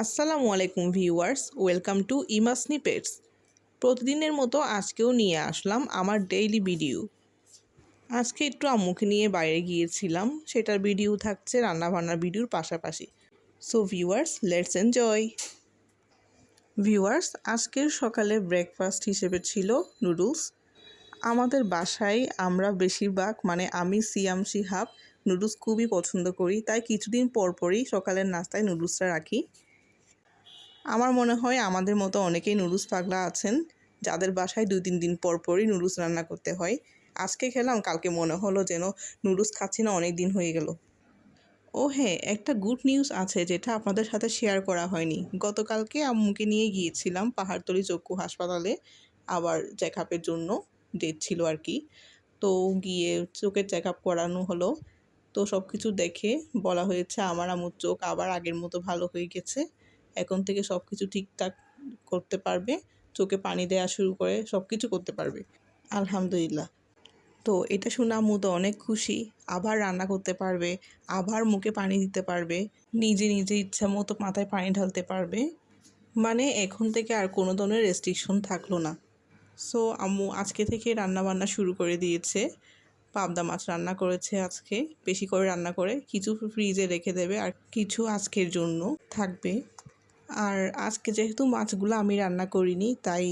আসসালামু আলাইকুম viewers, welcome to ইমা স্নিপেটস। প্রতিদিনের মতো আজকেও নিয়ে আসলাম আমার ডেইলি ভিডিও। আজকে একটু আম্মুকে নিয়ে বাইরে গিয়েছিলাম, সেটার ভিডিও থাকছে রান্নাবান্নার ভিডিওর পাশাপাশি। So viewers, let's enjoy. Viewers, আজকের সকালে ব্রেকফাস্ট হিসেবে ছিল নুডলস। আমাদের বাসায় আমরা বেশিরভাগ আমি সিয়াম শিহাব নুডলস খুবই পছন্দ করি, তাই কিছুদিন পরপরই সকালের নাস্তায় নুডলসটা রাখি। আমার মনে হয় আমাদের মতো অনেকেই নুডলস পাগলা আছেন, যাদের বাসায় 2-3 দিন পর পরই নুডলস রান্না করতে হয়। আজকে খেলাম, কালকে মনে হলো যেন নুডলস খাচ্ছি না, অনেক দিন হয়ে গেল। ও হ্যাঁ, একটা গুড নিউজ আছে যেটা আপনাদের সাথে শেয়ার করা হয়নি। গতকালকে আম্মুকে নিয়ে গিয়েছিলাম পাহাড়তলী চক্ষু হাসপাতালে, আবার চেক আপের জন্য ডেট ছিল আর কি। তো গিয়ে চোখের চেক আপ করানো হলো। তো সব কিছু দেখে বলা হয়েছে আমার আম্মুর চোখ আবার আগের মতো ভালো হয়ে গেছে। এখন থেকে সব কিছু ঠিকঠাক করতে পারবে, চোখে পানি দেওয়া শুরু করে সব কিছু করতে পারবে, আলহামদুলিল্লাহ। তো এটা শুনে আম্মু তো অনেক খুশি, আবার রান্না করতে পারবে, আবার মুখে পানি দিতে পারবে, নিজে নিজে ইচ্ছা মতো মাথায় পানি ঢালতে পারবে। এখন থেকে আর কোনো ধরনের রেস্ট্রিকশন থাকলো না। সো আম্মু আজকে থেকে রান্না বান্না শুরু করে দিয়েছে। পাবদা মাছ রান্না করেছে আজকে, বেশি করে রান্না করে কিছু ফ্রিজে রেখে দেবে আর কিছু আজকের জন্য থাকবে। আর আজকে যেহেতু মাছগুলো আমি রান্না করিনি, তাই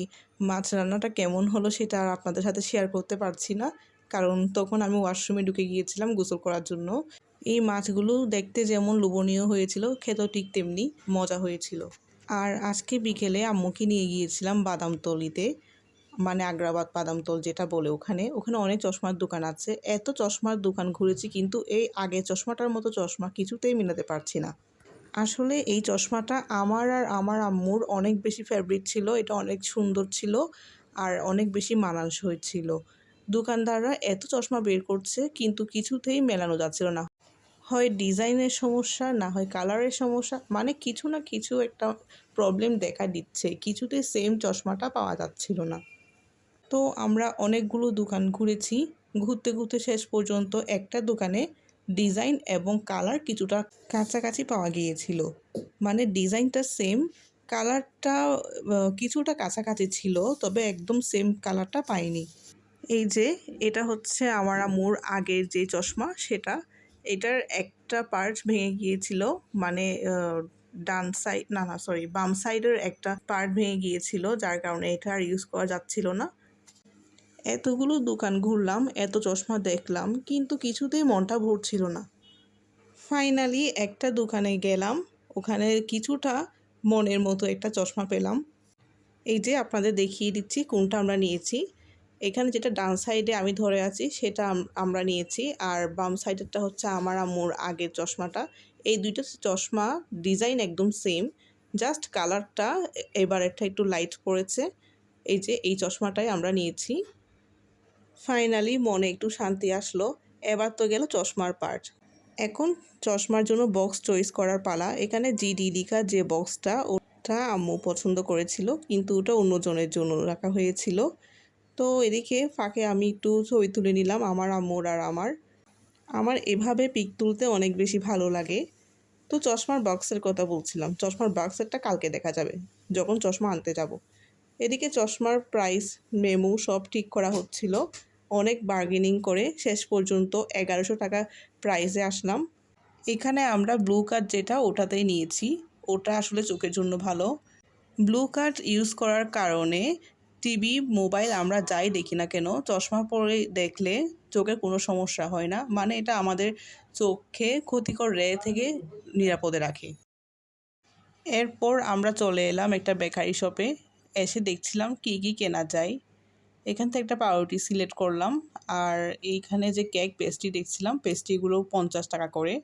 মাছ রান্নাটা কেমন হলো সেটা আর আপনাদের সাথে শেয়ার করতে পারছি না, কারণ তখন আমি ওয়াশরুমে ঢুকে গিয়েছিলাম গোসল করার জন্য। এই মাছগুলো দেখতে যেমন লোভনীয় হয়েছিল, খেতেও ঠিক তেমনি মজা হয়েছিল। আর আজকে বিকেলে আম্মুকে নিয়ে গিয়েছিলাম বাদামতলিতে, আগ্রাবাদ বাদামতল যেটা বলে, ওখানে অনেক চশমার দোকান আছে। এত চশমার দোকান ঘুরেছি, কিন্তু এই আগে চশমাটার মতো চশমা কিছুতেই মিলাতে পারছি না। আসলে এই চশমাটা আমার আর আমার আম্মুর অনেক বেশি ফেভারিট ছিল, এটা অনেক সুন্দর ছিল আর অনেক বেশি মানানসই ছিল। দোকানদাররা এত চশমা বের করছে, কিন্তু কিছুতেই মেলানো যাচ্ছিল না। হয় ডিজাইনের সমস্যা, না হয় কালারের সমস্যা, কিছু না কিছু একটা প্রবলেম দেখা দিচ্ছে, কিছুতেই সেম চশমাটা পাওয়া যাচ্ছিল না। তো আমরা অনেকগুলো দোকান ঘুরেছি, ঘুরতে ঘুরতে শেষ পর্যন্ত একটা দোকানে ডিজাইন এবং কালার কিছুটা কাছাকাছি পাওয়া গিয়েছিল। ডিজাইনটা সেম, কালারটা কিছুটা কাছাকাছি ছিল, তবে একদম সেম কালারটা পাইনি। এই যে এটা হচ্ছে আমার আম্মুর আগের যে চশমা, এটার একটা পার্ট ভেঙে গিয়েছিল, ডান সাইড না সরি বাম সাইডের একটা পার্ট ভেঙে গিয়েছিল, যার কারণে এটা আর ইউজ করা যাচ্ছিল না। এতগুলো দোকান ঘুরলাম, এত চশমা দেখলাম, কিন্তু কিছুতেই মনটা ভরছিল না। ফাইনালি একটা দোকানে গেলাম, ওখানে কিছুটা মনের মতো একটা চশমা পেলাম। এই যে আপনাদের দেখিয়ে দিচ্ছি কোনটা আমরা নিয়েছি। এখানে যেটা ডান সাইডে আমি ধরে আছি সেটা আমরা নিয়েছি, আর বাম সাইডেরটা হচ্ছে আমার আম্মুর আগের চশমাটা। এই দুইটা চশমা ডিজাইন একদম সেম, জাস্ট কালারটা এবার একটু লাইট পড়েছে। এই যে এই চশমাটাই আমরা নিয়েছি। ফাইনালি মনে একটু শান্তি আসলো। এবার তো গেল চশমার পার্ট, এখন চশমার জন্য বক্স চয়েস করার পালা। এখানে জিডি লিখা যে বক্সটা, ওটা আম্মু পছন্দ করেছিল, কিন্তু ওটা অন্যজনের জন্য রাখা হয়েছিল। তো এদিকে ফাঁকে আমি একটু ছবি তুলে নিলাম আমার আম্মুর আর আমার এভাবে পিক তুলতে অনেক বেশি ভালো লাগে। তো চশমার বক্সের কথা বলছিলাম, চশমার বক্সেরটা কালকে দেখা যাবে যখন চশমা আনতে যাব। এদিকে চশমার প্রাইস মেমু সব ঠিক করা হচ্ছিল, অনেক বার্গেনিং করে শেষ পর্যন্ত 1100 টাকা প্রাইসে আসলাম। এখানে আমরা ব্লু কার্ড যেটা, ওটাতেই নিয়েছি, ওটা আসলে চোখের জন্য ভালো। ব্লু কার্ড ইউজ করার কারণে টিভি মোবাইল আমরা যাই দেখি না কেন, চশমা পরে দেখলে চোখের কোনো সমস্যা হয় না, এটা আমাদের চোখে ক্ষতিকর রে থেকে নিরাপদে রাখে। এরপর আমরা চলে এলাম একটা বেকারি শপে, এসে দেখছিলাম কি কি কেনা যায়। এখান থেকে একটা পাউরুটি সিলেক্ট করলাম, আর এইখানে যে কেক পেস্ট্রি দেখছিলাম, পেস্ট্রিগুলো 50 টাকা করে।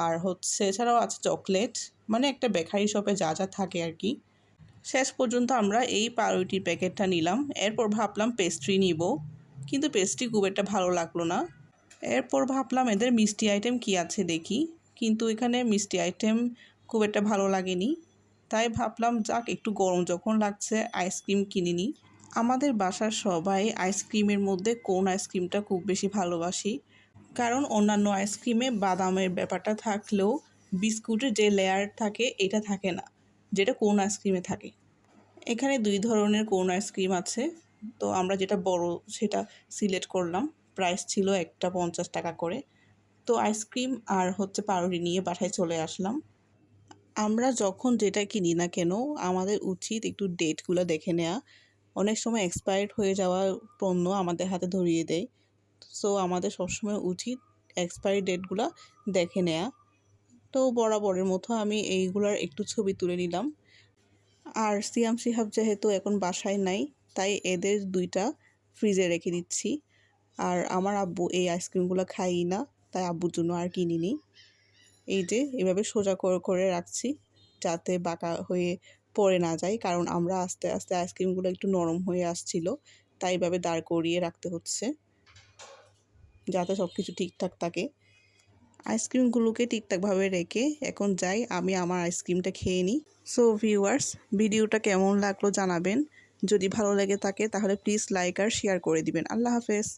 আর হচ্ছে এছাড়াও আছে চকলেট, একটা বেকারি শপে যা যা থাকে আর কি। শেষ পর্যন্ত আমরা এই পাউরুটির প্যাকেটটা নিলাম। এরপর ভাবলাম পেস্ট্রি নিব, কিন্তু পেস্ট্রি খুব একটা ভালো লাগলো না। এরপর ভাবলাম এদের মিষ্টি আইটেম কি আছে দেখি, কিন্তু এখানে মিষ্টি আইটেম খুব একটা ভালো লাগেনি। তাই ভাবলাম যাক, একটু গরম যখন লাগছে আইসক্রিম কিনে নিই। আমাদের বাসার সবাই আইসক্রিমের মধ্যে কোন আইসক্রিমটা খুব বেশি ভালোবাসি, কারণ অন্যান্য আইসক্রিমে বাদামের ব্যাপারটা থাকলেও বিস্কুটের যে লেয়ার থাকে এটা থাকে না, যেটা কোন আইসক্রিমে থাকে। এখানে 2 ধরনের কোন আইসক্রিম আছে, তো আমরা যেটা বড় সেটা সিলেক্ট করলাম। প্রাইস ছিল একটা 50 টাকা করে। তো আইসক্রিম আর হচ্ছে পাউরুটি নিয়ে বাসায় চলে আসলাম। আমরা যখন যেটা কিনি না কেন আমাদের উচিত একটু ডেটগুলো দেখে নেওয়া। অনেক সময় এক্সপায়ার্ড হয়ে যাওয়া পণ্য আমাদের হাতে ধরিয়ে দেয়। সো আমাদের সবসময় উচিত এক্সপায়ারি ডেটগুলো দেখে নেওয়া। তো বরাবরের মতো আমি এইগুলার একটু ছবি তুলে নিলাম। আর সিয়াম শিহাব যেহেতু এখন বাসায় নাই, তাই এদের 2টা ফ্রিজে রেখে দিচ্ছি। আর আমার আব্বু এই আইসক্রিমগুলো খায়ই না, তাই আব্বুর জন্য আর কিনিনি। এই যে এভাবে সোজা করে রাখছি যাতে বাঁকা হয়ে পড়ে না যায়, কারণ আমরা আস্তে আস্তে আইসক্রিমগুলো একটু নরম হয়ে আসছিল, তাই এভাবে দাঁড় করিয়ে রাখতে হচ্ছে যাতে সব কিছু ঠিকঠাক থাকে। আইসক্রিমগুলোকে ঠিকঠাকভাবে রেখে এখন যাই আমি আমার আইসক্রিমটা খেয়ে নিই। সো ভিউয়ার্স, ভিডিওটা কেমন লাগলো জানাবেন। যদি ভালো লেগে থাকে তাহলে প্লিজ লাইক আর শেয়ার করে দিবেন। আল্লাহ হাফেজ।